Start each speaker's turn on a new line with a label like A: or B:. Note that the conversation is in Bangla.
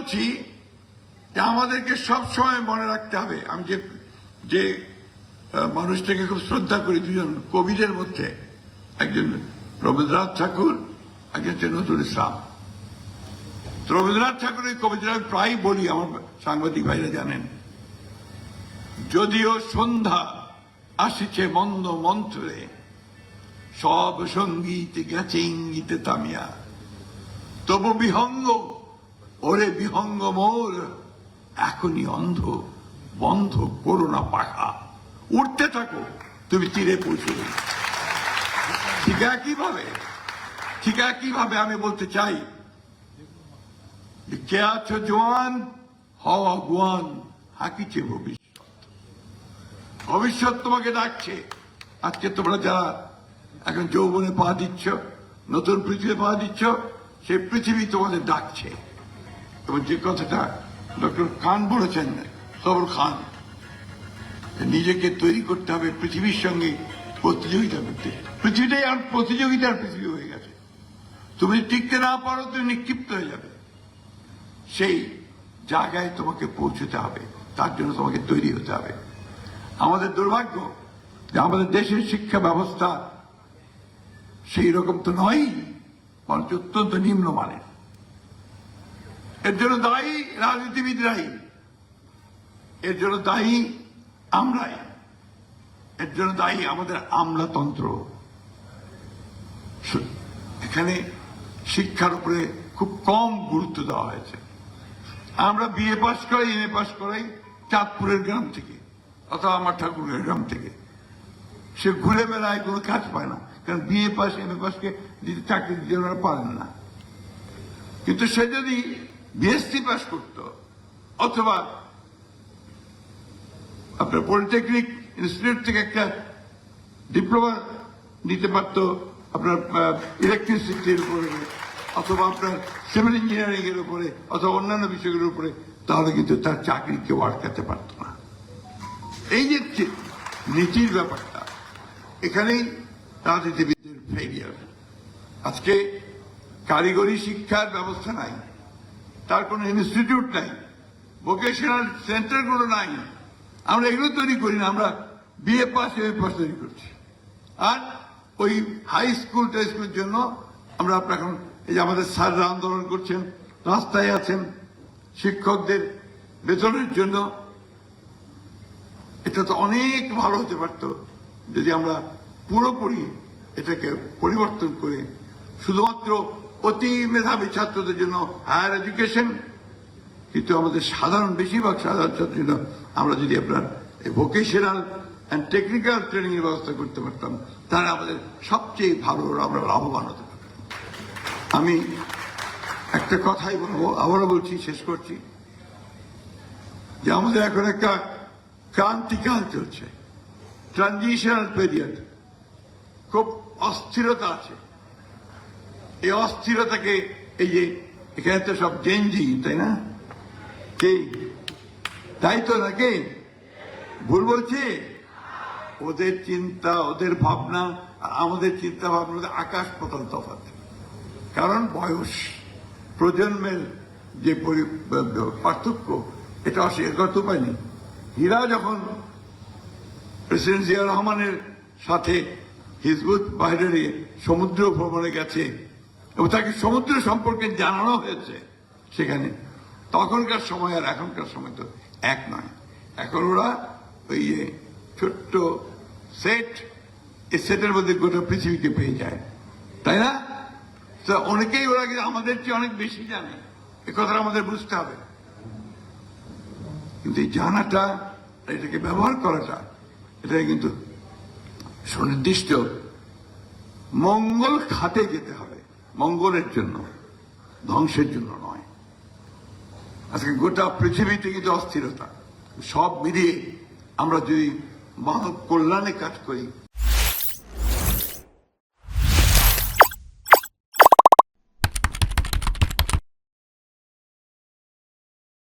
A: বলছি যে আমাদেরকে সব সময় মনে রাখতে হবে, আমি যে মানুষটাকে খুব শ্রদ্ধা করি, দুজন কবিদের মধ্যে একজন রবীন্দ্রনাথ ঠাকুর, একজন হচ্ছে নজরুল ইসলাম। রবীন্দ্রনাথ ঠাকুরের কবিতা আমি প্রায় বলি, আমার সাংবাদিক ভাইরা জানেন। যদিও সন্ধ্যা আসিছে মন্দ মন্ত্রে, সব সঙ্গীত গেছে ইঙ্গিতে থামিয়া, তবু বিহঙ্গ ওরে বিহঙ্গ মোর, এখনই অন্ধ বন্ধ করো না পাখা, উঠতে থাকো তুমি তীরে পৌঁছবে। ঠিক একইভাবে আমি বলতে চাই, কে আছো জোয়ান হওয়া গুয়ান, হাকিছে ভবিষ্যৎ। ভবিষ্যৎ তোমাকে ডাকছে। আজকে তোমরা যারা এখন যৌবনে পা দিচ্ছ, নতুন পৃথিবীতে পা দিচ্ছ, সেই পৃথিবী তোমাদের ডাকছে। এবং যে কথাটা ডক্টর খান বলেছেন, সবর খান, নিজেকে তৈরি করতে হবে পৃথিবীর সঙ্গে প্রতিযোগিতা করতে। পৃথিবীটাই আর প্রতিযোগিতার পৃথিবী হয়ে গেছে। তুমি টিকতে না পারো, তুমি নিক্ষিপ্ত হয়ে যাবে। সেই জায়গায় তোমাকে পৌঁছতে হবে, তার জন্য তোমাকে তৈরি হতে হবে। আমাদের দুর্ভাগ্য যে আমাদের দেশের শিক্ষা ব্যবস্থা সেই রকম তো নয়, বরঞ্চ অত্যন্ত নিম্নমানের। এর জন্য দায়ী রাজনীতিবিদরাই, এর জন্য দায়ী আমরাই, এর জন্য দায়ী আমাদের আমলাতন্ত্র। এখানে শিক্ষার উপরে খুব কম গুরুত্ব দেওয়া হয়েছে। আমরা বিএ পাস করাই, এমএ পাস করাই চাঁদপুরের গ্রাম থেকে অথবা আমার ঠাকুরের গ্রাম থেকে। সে ঘুরে বেড়ায়, কোনো কাজ পায় না, কারণ বিএ পাস এমএ পাসকে দিতে চাকরি দিতে ওরা পারেন না। কিন্তু সে যদি বিএসসি পাস করত অথবা আপনার পলিটেকনিক ইনস্টিটিউট থেকে একটা ডিপ্লোমা নিতে পারত আপনার ইলেকট্রিসিটির উপরে, অথবা আপনার সিভিল ইঞ্জিনিয়ারিং এর উপরে, অথবা অন্যান্য বিষয়গুলোর উপরে, তাহলে কিন্তু তার চাকরি কেউ আটকাতে পারত না। এই যে নীতির ব্যাপারটা, এখানেই রাজনীতিবিদদের ফেলিয়ার। আজকে কারিগরি শিক্ষার ব্যবস্থা নাই, তার কোনো ইনস্টিটিউট নাই, ভোকেশনাল সেন্টারগুলো নাই। আমরা এগুলো তৈরি করি না, আমরা বিএ পাস এমএ পাস তৈরি করছি। আর ওই হাই স্কুল টাই স্কুলের জন্য আমরা আপনার এখন এই যে আমাদের স্যাররা আন্দোলন করছেন, রাস্তায় আছেন শিক্ষকদের বেতনের জন্য। এটা তো অনেক ভালো হতে পারত যদি আমরা পুরোপুরি এটাকে পরিবর্তন করে শুধুমাত্র অতি মেধাবী ছাত্রদের জন্য হায়ার এডুকেশন, কিন্তু আমাদের বেশিরভাগ সাধারণ ছাত্রের জন্য আমরা যদি আপনার ভোকেশনাল অ্যান্ড টেকনিক্যাল ট্রেনিং এর ব্যবস্থা করতে পারতাম, তাহলে আমাদের সবচেয়ে ভালো আমরা লাভবান হতে পারতাম। আমি একটা কথাই বলবো, আবারও বলছি, শেষ করছি, যে আমাদের এখন একটা ক্রান্তিকাল চলছে, ট্রানজিশনাল পিরিয়ড। খুব অস্থিরতা আছে। এই অস্থিরতাকে, এই যে এখানে তো সব জেনজি, তাই না? কে তাই তো নাকি? ভুল বলছি? ওদের চিন্তা, ওদের ভাবনা আর আমাদের চিন্তা ভাবনা আকাশ পাতাল তফাৎ। কারণ বয়স, প্রজন্মের যে পার্থক্য, এটা অস্বীকার করতে পারেনি। হীরা যখন প্রেসিডেন্ট জিয়া রহমানের সাথে হিজবুত বাহিনীর সমুদ্র ভ্রমণে গেছে এবং তাকে সমুদ্র সম্পর্কে জানানো হয়েছে সেখানে, তখনকার সময় আর এখনকার সময় তো এক নয়। এখন ওরা ওই ছোট্ট সেট, এই সেটের মধ্যে গোটা পৃথিবীকে পেয়ে যায়, তাই না? তো অনেকেই ওরা কিন্তু আমাদের চেয়ে অনেক বেশি জানে, এ কথাটা আমাদের বুঝতে হবে। কিন্তু এই জানাটা, এটাকে ব্যবহার করাটা, এটা কিন্তু সুনির্দিষ্ট মঙ্গল খাতে যেতে হবে, মঙ্গলের জন্য, ধ্বংসের জন্য নয়। আজকে গোটা পৃথিবীতে কিন্তু অস্থিরতা। সব মিলিয়ে আমরা যদি মানব কল্যাণে কাজ করি,